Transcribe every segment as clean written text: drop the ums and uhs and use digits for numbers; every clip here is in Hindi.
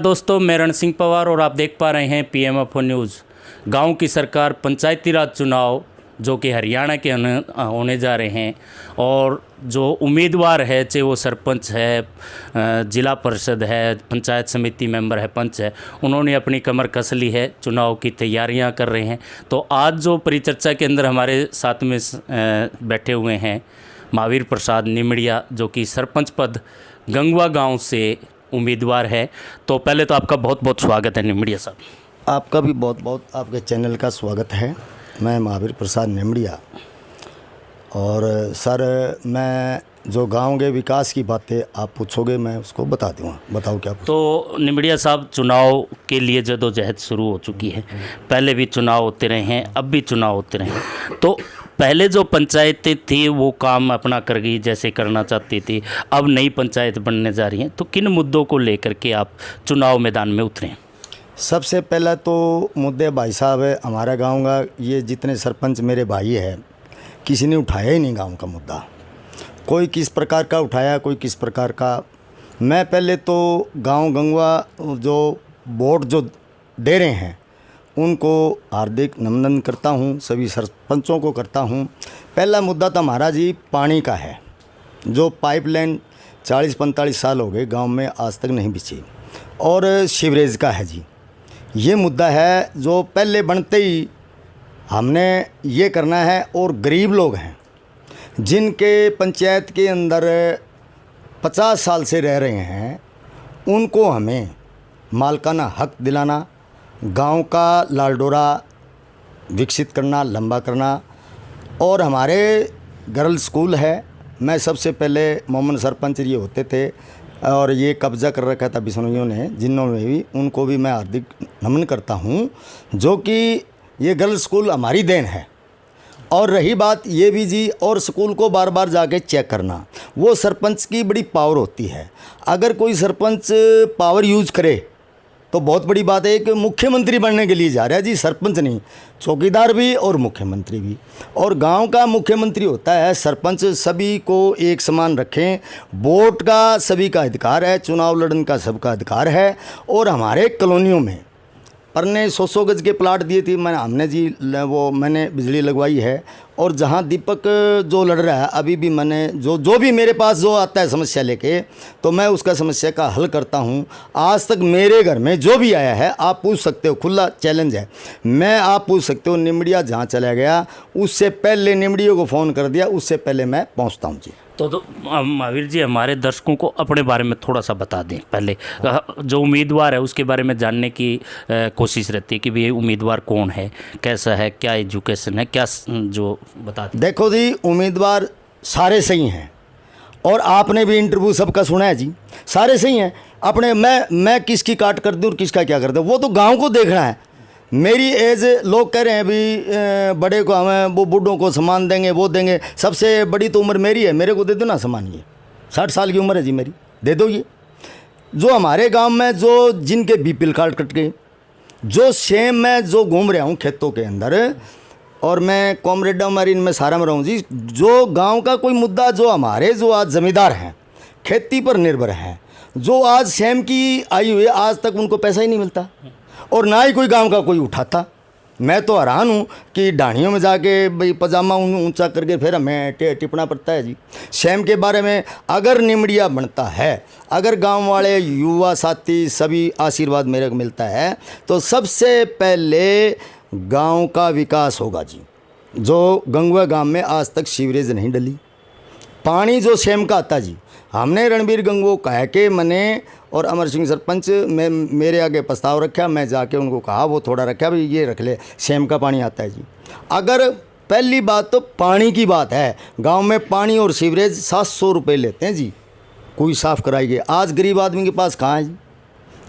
दोस्तों, मैं रण सिंह पवार और आप देख पा रहे हैं PMFO न्यूज़। गांव की सरकार पंचायती राज चुनाव जो कि हरियाणा के होने जा रहे हैं और जो उम्मीदवार है, चाहे वो सरपंच है, जिला परिषद है, पंचायत समिति मेंबर है, पंच है, उन्होंने अपनी कमर कस ली है, चुनाव की तैयारियां कर रहे हैं। तो आज जो परिचर्चा के अंदर हमारे साथ में बैठे हुए हैं महावीर प्रसाद निमड़िया, जो कि सरपंच पद गंगवा गाँव से उम्मीदवार है। तो पहले तो आपका बहुत बहुत स्वागत है निमड़िया साहब। आपका भी बहुत बहुत आपके चैनल का स्वागत है। मैं महावीर प्रसाद निमड़िया। और सर, मैं जो गांव के विकास की बातें आप पूछोगे मैं उसको बता दूँगा। बताओ क्या पूछो। तो निमड़िया साहब, चुनाव के लिए जदोजहद शुरू हो चुकी है। पहले भी चुनाव होते रहे हैं, अब भी चुनाव होते रहे हैं। तो पहले जो पंचायतें थी वो काम अपना कर गई जैसे करना चाहती थी, अब नई पंचायत बनने जा रही हैं। तो किन मुद्दों को लेकर के आप चुनाव मैदान में उतरे हैं? सबसे पहला तो मुद्दे भाई साहब है हमारा गांव का, ये जितने सरपंच मेरे भाई है किसी ने उठाया ही नहीं गांव का मुद्दा। कोई किस प्रकार का उठाया, कोई किस प्रकार का। मैं पहले तो गांव गंगवा जो वोट जो दे रहे हैं उनको हार्दिक नमन करता हूं, सभी सरपंचों को करता हूं। पहला मुद्दा तो हमारा जी पानी का है। जो पाइपलाइन 40-45 साल हो गए गांव में आज तक नहीं बिछी, और सीवरेज का है जी। ये मुद्दा है जो पहले बनते ही हमने ये करना है। और गरीब लोग हैं जिनके पंचायत के अंदर 50 साल से रह रहे हैं, उनको हमें मालकाना हक दिलाना, गांव का लालडोरा विकसित करना, लंबा करना। और हमारे गर्ल स्कूल है। मैं सबसे पहले मोमन सरपंच ये होते थे और ये कब्ज़ा कर रखा था बिश्नोइयों ने, जिन्हों में भी, उनको भी मैं हार्दिक नमन करता हूँ, जो कि ये गर्ल स्कूल हमारी देन है। और रही बात ये भी जी, और स्कूल को बार बार जाके चेक करना, वो सरपंच की बड़ी पावर होती है। अगर कोई सरपंच पावर यूज़ करे तो बहुत बड़ी बात है कि मुख्यमंत्री बनने के लिए जा रहा है जी। सरपंच नहीं, चौकीदार भी और मुख्यमंत्री भी। और गांव का मुख्यमंत्री होता है सरपंच। सभी को एक समान रखें। वोट का सभी का अधिकार है, चुनाव लड़ने का सबका अधिकार है। और हमारे कॉलोनियों में परने 100 गज के प्लाट दिए थे हमने जी, वो मैंने बिजली लगवाई है। और जहाँ दीपक जो लड़ रहा है, अभी भी मैंने जो भी मेरे पास जो आता है समस्या लेके, तो मैं उसका समस्या का हल करता हूँ। आज तक मेरे घर में जो भी आया है, आप पूछ सकते हो, खुला चैलेंज है। आप पूछ सकते हो, निमड़िया जहाँ चला गया उससे पहले निमड़ियों को फ़ोन कर दिया, उससे पहले मैं पहुँचता हूँ जी। तो महावीर जी, हमारे दर्शकों को अपने बारे में थोड़ा सा बता दें। पहले जो उम्मीदवार है उसके बारे में जानने की कोशिश रहती है कि भाई उम्मीदवार कौन है, कैसा है, क्या एजुकेशन है, क्या जो बता दें। देखो जी, उम्मीदवार सारे सही हैं और आपने भी इंटरव्यू सबका सुना है जी, सारे सही हैं अपने। मैं किसकी काट कर दूँ और किसका क्या कर दूँ, वो तो गाँव को देखना है। मेरी एज, लोग कह रहे हैं अभी बड़े को हमें वो बूढ़ों को सामान देंगे, वो देंगे। सबसे बड़ी तो उम्र मेरी है, मेरे को दे दो ना सामान। ये 60 साल की उम्र है जी मेरी, दे दो। ये जो हमारे गांव में जो जिनके बीपीएल कार्ड कट गए, जो सेम मैं जो घूम रहा हूँ खेतों के अंदर, और मैं कॉमरेडा मरीन में सारा में रहूँ जी। जो गाँव का कोई मुद्दा, जो हमारे जो आज ज़मींदार हैं, खेती पर निर्भर हैं, जो आज सेम की आई हुई है, आज तक उनको पैसा ही नहीं मिलता और ना ही कोई गांव का कोई उठाता। मैं तो हैरान हूँ कि ढाणियों में जाके भाई पजामा ऊंचा करके फिर हमें टिपना पड़ता है जी। सेम के बारे में अगर निमड़िया बनता है, अगर गांव वाले युवा साथी सभी आशीर्वाद मेरे को मिलता है, तो सबसे पहले गांव का विकास होगा जी। जो गंगवा गांव में आज तक सीवरेज नहीं डली, पानी जो सेम का आता जी, हमने रणबीर गंगवो कह के मैंने और अमर सिंह सरपंच में मेरे आगे प्रस्ताव रखा, मैं जाके उनको कहा, वो थोड़ा रखा भाई ये रख ले, सेम का पानी आता है जी। अगर पहली बात तो पानी की बात है, गांव में पानी और सीवरेज 700 रुपये लेते हैं जी, कोई साफ़ कराइए। आज गरीब आदमी के पास कहाँ है जी,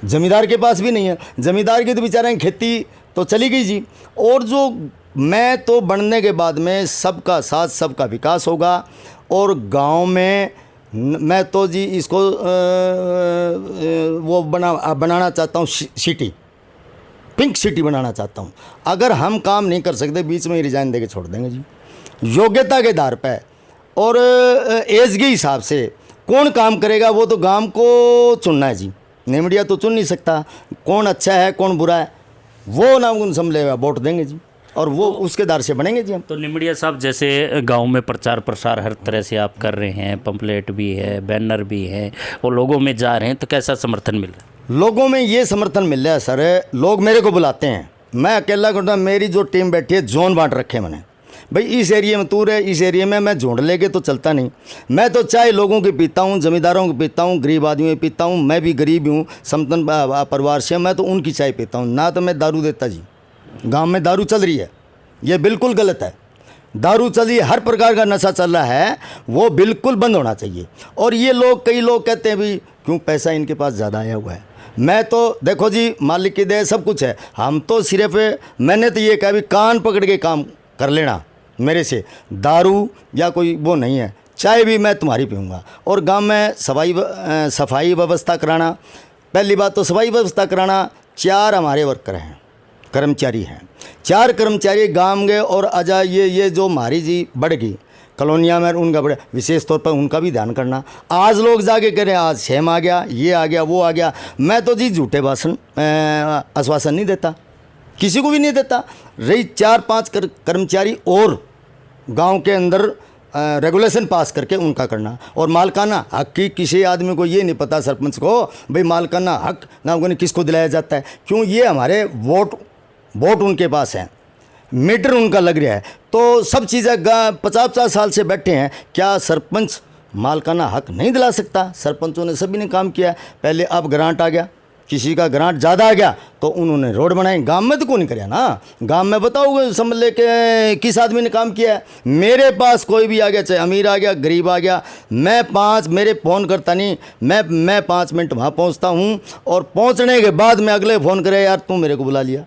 ज़मींदार के पास भी नहीं है। ज़मींदार की तो बेचारे खेती तो चली गई जी। और जो मैं तो बनने के बाद में सबका साथ सबका विकास होगा। और गांव में मैं तो जी इसको वो बनाना चाहता हूँ, सिटी, पिंक सिटी बनाना चाहता हूँ। अगर हम काम नहीं कर सकते, बीच में ही रिजाइन दे के छोड़ देंगे जी। योग्यता के आधार पर और एज के हिसाब से कौन काम करेगा, वो तो गांव को चुनना है जी। निमड़िया तो चुन नहीं सकता कौन अच्छा है कौन बुरा है, वो नाम उन समझेगा, वोट देंगे जी, और वो उसके दार से बनेंगे जी हम। तो निमड़िया साहब, जैसे गांव में प्रचार प्रसार हर तरह से आप कर रहे हैं, पंपलेट भी है, बैनर भी है, और लोगों में जा रहे हैं, तो कैसा समर्थन मिल रहा है? लोगों में ये समर्थन मिल रहा है सर, लोग मेरे को बुलाते हैं, मैं अकेला करता, मेरी जो टीम बैठी है जोन बांट रखे मैंने, भाई इस एरिया में तू रहे, इस एरिया में मैं झोंड लेके तो चलता नहीं, मैं तो चाय लोगों की पीता हूँ, ज़मींदारों की पीता हूँ, गरीब आदमियों की पीता हूँ, मैं भी गरीब हूँ, समतन परिवार से, मैं तो उनकी चाय पीता हूँ, ना तो मैं दारू देता जी। गांव में दारू चल रही है, ये बिल्कुल गलत है, दारू चल रही है, हर प्रकार का नशा चल रहा है, वो बिल्कुल बंद होना चाहिए। और ये लोग, कई लोग कहते हैं भी क्यों पैसा इनके पास ज़्यादा आया हुआ है, मैं तो देखो जी मालिक की दया सब कुछ है, हम तो सिर्फ, मैंने तो ये कहा भी कान पकड़ के काम कर लेना मेरे से, दारू या कोई वो नहीं है, चाय भी मैं तुम्हारी पीऊँगा। और गांव में सफाई व्यवस्था कराना, पहली बात तो सफाई व्यवस्था कराना, 4 हमारे वर्कर हैं, कर्मचारी हैं, 4 कर्मचारी गांव गए, और अजा ये जो हमारी जी बढ़ गई कॉलोनिया में, उनका बड़े विशेष तौर पर उनका भी ध्यान करना। आज लोग जाके करें आज सेम आ गया, ये आ गया, वो आ गया, मैं तो जी झूठे आश्वासन नहीं देता, किसी को भी नहीं देता। रही 4-5 कर्मचारी और गांव के अंदर रेगुलेशन पास करके उनका करना, और मालकाना हक की किसी आदमी को ये नहीं पता, सरपंच को भाई मालकाना हक ना उन्हें किसको दिलाया जाता है, क्यों, ये हमारे वोट उनके पास है, मीटर उनका लग रहा है, तो सब चीज़ें 50-50 साल से बैठे हैं, क्या सरपंच मालकाना हक नहीं दिला सकता? सरपंचों ने सभी ने काम किया है, पहले अब ग्रांट आ गया, किसी का ग्रांट ज़्यादा आ गया तो उन्होंने रोड बनाई, गांव में तो कोई नहीं कराया ना, गांव में बताओगे समझ ले के किस आदमी ने काम किया है। मेरे पास कोई भी आ गया, चाहे अमीर आ गया गरीब आ गया, मेरे फ़ोन करता नहीं, मैं 5 मिनट वहाँ पहुँचता हूँ, और पहुँचने के बाद मैं अगले फ़ोन करे यार तू मेरे को बुला लिया।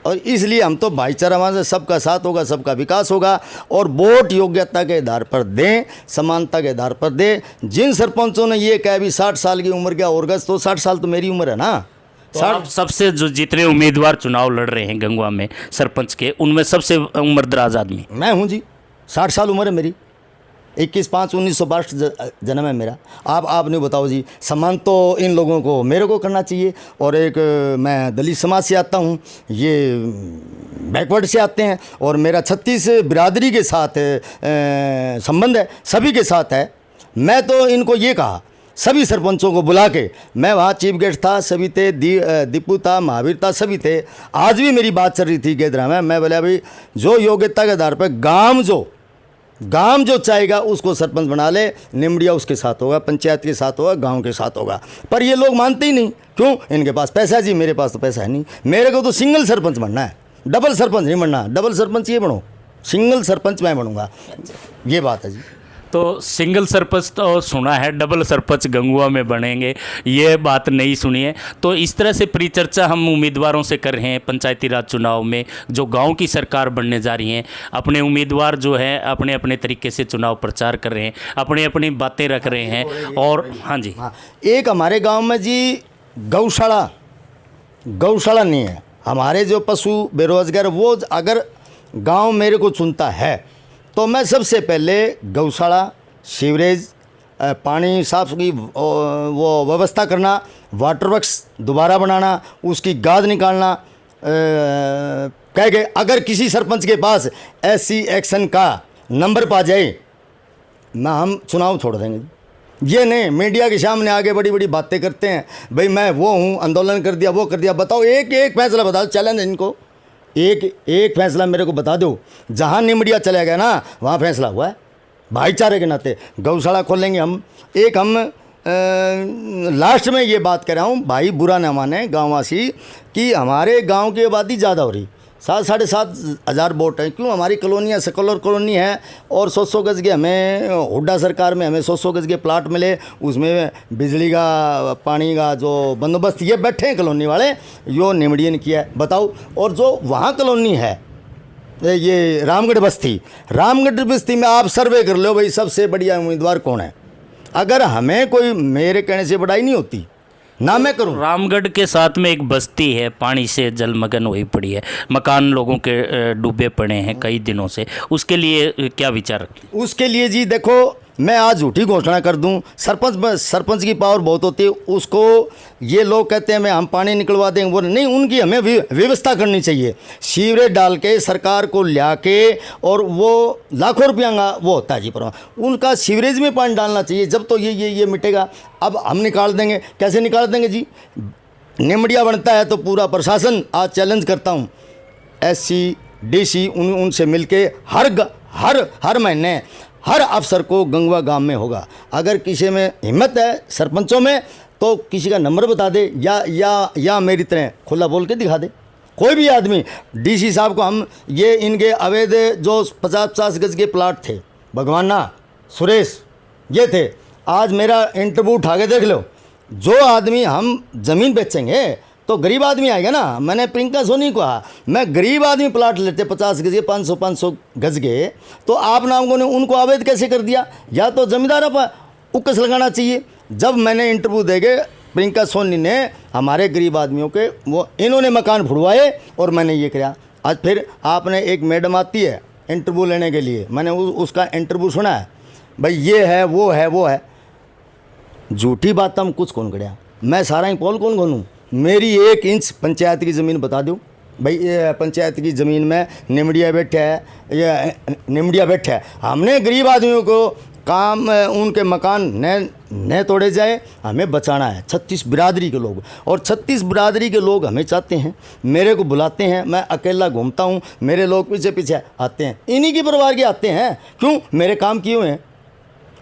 और इसलिए हम तो भाईचारा वहाँ से सबका साथ होगा, सबका विकास होगा, और वोट योग्यता के आधार पर दें, समानता के आधार पर दें। जिन सरपंचों ने ये कहा भी 60 साल की उम्र क्या और तो 60 साल तो मेरी उम्र है ना। तो आप सबसे जो जितने उम्मीदवार चुनाव लड़ रहे हैं गंगवा में सरपंच के, उनमें सबसे उम्रदराज आदमी मैं हूँ जी, 60 साल उम्र है मेरी, 21/5/1962 जन्म है मेरा। आप नहीं बताओ जी, सम्मान तो इन लोगों को मेरे को करना चाहिए। और एक मैं दलित समाज से आता हूँ, ये बैकवर्ड से आते हैं, और मेरा 36 बिरादरी के साथ संबंध है, सभी के साथ है। मैं तो इनको ये कहा, सभी सरपंचों को बुला के, मैं वहाँ चीफ गेस्ट था, सभी थे, दीपू था, महावीर था, सभी थे। आज भी मेरी बात चल रही थी गेदरा में, मैं बोला भाई जो योग्यता के आधार पर गांव जो चाहेगा उसको सरपंच बना ले, निमड़िया उसके साथ होगा, पंचायत के साथ होगा, गांव के साथ होगा। पर ये लोग मानते ही नहीं, क्यों, इनके पास पैसा है जी, मेरे पास तो पैसा है नहीं। मेरे को तो सिंगल सरपंच बनना है, डबल सरपंच नहीं बनना। डबल सरपंच ये बनो, सिंगल सरपंच मैं बनूंगा, ये बात है जी। तो सिंगल सरपंच तो सुना है, डबल सरपंच गंगुआ में बनेंगे, ये बात नहीं सुनी है। तो इस तरह से परिचर्चा हम उम्मीदवारों से कर रहे हैं पंचायती राज चुनाव में, जो गांव की सरकार बनने जा रही हैं। अपने उम्मीदवार जो है अपने अपने तरीके से चुनाव प्रचार कर रहे हैं, अपनी अपनी बातें रख रहे हैं। और हाँ जी, एक हमारे गाँव में जी गौशाला नहीं है। हमारे जो पशु बेरोजगार, वो अगर गांव मेरे को चुनता है तो मैं सबसे पहले गौशाला, सीवरेज, पानी साफ की वो व्यवस्था करना, वाटर वर्क्स दोबारा बनाना, उसकी गाद निकालना, कह गए अगर किसी सरपंच के पास SC एक्शन का नंबर पा जाए हम चुनाव छोड़ देंगे। ये नहीं मीडिया के सामने आगे बड़ी बड़ी बातें करते हैं, भाई मैं वो हूँ, आंदोलन कर दिया, वो कर दिया। बताओ एक फैसला बताओ, चैलेंज इनको, एक फैसला मेरे को बता दो, जहाँ निमड़िया चला गया ना वहाँ फैसला हुआ है भाईचारे के नाते। गौशाला खोलेंगे हम। लास्ट में ये बात कर रहा हूँ, भाई बुरा न माने गाँववासी, कि हमारे गांव की आबादी ज़्यादा हो रही, 7-7.5 हज़ार वोट हैं। क्यों, हमारी कॉलोनियाँ सेकुलर कॉलोनी है, और 100 गज के हमें हुड्डा सरकार में हमें 100 गज के प्लाट मिले, उसमें बिजली का, पानी का जो बंदोबस्त ये बैठे हैं कॉलोनी वाले, यो निमड़िया ने किया है। बताओ, और जो वहाँ कॉलोनी है ये रामगढ़ बस्ती में आप सर्वे कर लो भाई सबसे बढ़िया उम्मीदवार कौन है। अगर हमें कोई मेरे कहने से बढ़ाई नहीं होती ना मैं करूं। रामगढ़ के साथ में एक बस्ती है, पानी से जलमग्न हुई पड़ी है, मकान लोगों के डूबे पड़े हैं कई दिनों से, उसके लिए क्या विचार? उसके लिए जी देखो, मैं आज झूठी घोषणा कर दूं, सरपंच की पावर बहुत होती है। उसको ये लोग कहते हैं मैं हम पानी निकलवा देंगे, वो नहीं, उनकी हमें व्यवस्था करनी चाहिए। सीवरेज डाल के सरकार को ला के, और वो लाखों रुपया का वो होता है जी, पर उनका सीवरेज में पानी डालना चाहिए, जब तो ये मिटेगा। अब हम निकाल देंगे, कैसे निकाल देंगे जी? निमड़िया बनता है तो पूरा प्रशासन, आज चैलेंज करता हूँ, SC DC उनसे मिलके हर महीने हर अफसर को गंगवा गांव में होगा। अगर किसी में हिम्मत है सरपंचों में तो किसी का नंबर बता दे, या मेरी तरह खुला बोल के दिखा दे। कोई भी आदमी, DC साहब को हम ये इनके अवैध जो 50-50 गज के प्लाट थे, भगवाना, सुरेश, ये थे, आज मेरा इंटरव्यू उठा के देख लो। जो आदमी हम ज़मीन बेचेंगे तो गरीब आदमी आएगा ना। मैंने प्रियंका सोनी को कहा, मैं गरीब आदमी प्लाट लेते 50 गज के, 500 गज के, तो आप नाम को ने उनको अवैध कैसे कर दिया? या तो जमींदारों पर उक्कस लगाना चाहिए। जब मैंने इंटरव्यू देके प्रियंका सोनी ने हमारे गरीब आदमियों के वो इन्होंने मकान फुड़वाए और मैंने ये किया। आज फिर आपने एक मैडम आती है इंटरव्यू लेने के लिए, मैंने उसका इंटरव्यू सुना है, भाई ये है वो है। झूठी बात हम कुछ कौन करें? मैं सारा ही पोल कौन खोलूँ? मेरी 1 इंच पंचायत की ज़मीन बता दूँ भाई, ये पंचायत की ज़मीन में निमड़िया बैठे है, ये निमड़िया बैठे है। हमने गरीब आदमियों को काम, उनके मकान न तोड़े जाए, हमें बचाना है। 36 बिरादरी के लोग, और 36 बिरादरी के लोग हमें चाहते हैं, मेरे को बुलाते हैं, मैं अकेला घूमता हूँ, मेरे लोग पीछे पीछे आते हैं, इन्हीं के परिवार के आते हैं। क्यों? मेरे काम किए हुए हैं।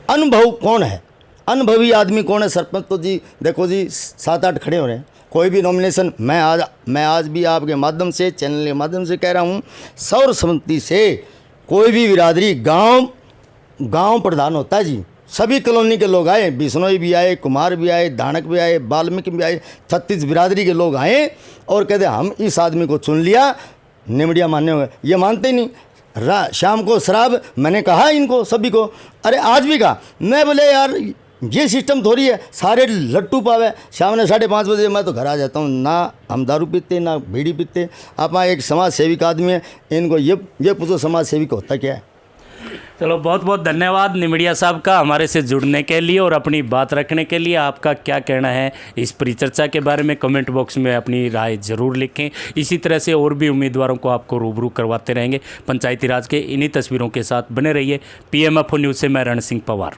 अनुभव कौन है? अनुभवी आदमी कौन है? सरपंच तो जी देखो जी 7-8 खड़े हो रहे हैं। कोई भी नॉमिनेशन, मैं आज भी आपके माध्यम से, चैनल के माध्यम से कह रहा हूँ, सर्वसम्मति से कोई भी बिरादरी गांव प्रधान होता है जी। सभी कॉलोनी के लोग आए, बिश्नोई भी आए, कुमार भी आए, दानक भी आए, वाल्मीकि भी आए, 36 बिरादरी के लोग आए और कहते हम इस आदमी को चुन लिया, निमड़िया मानने हुए। ये मानते ही नहीं। शाम को शराब, मैंने कहा इनको सभी को, अरे आज भी कहा, मैं बोले यार ये सिस्टम थोड़ी है सारे लट्टू पावे। शाम ने 5:30 बजे मैं तो घर आ जाता हूँ, ना हम दारू पीते ना बीड़ी पीते। आप एक समाज सेविक आदमी है, इनको ये पूछो समाज सेविक होता क्या है? चलो, बहुत बहुत धन्यवाद निमड़िया साहब का हमारे से जुड़ने के लिए और अपनी बात रखने के लिए। आपका क्या कहना है इस परिचर्चा के बारे में कमेंट बॉक्स में अपनी राय ज़रूर लिखें। इसी तरह से और भी उम्मीदवारों को आपको रूबरू करवाते रहेंगे पंचायती राज के इन्हीं तस्वीरों के साथ। बने रहिए। PMFO न्यूज़ से मैं रण सिंह पवार।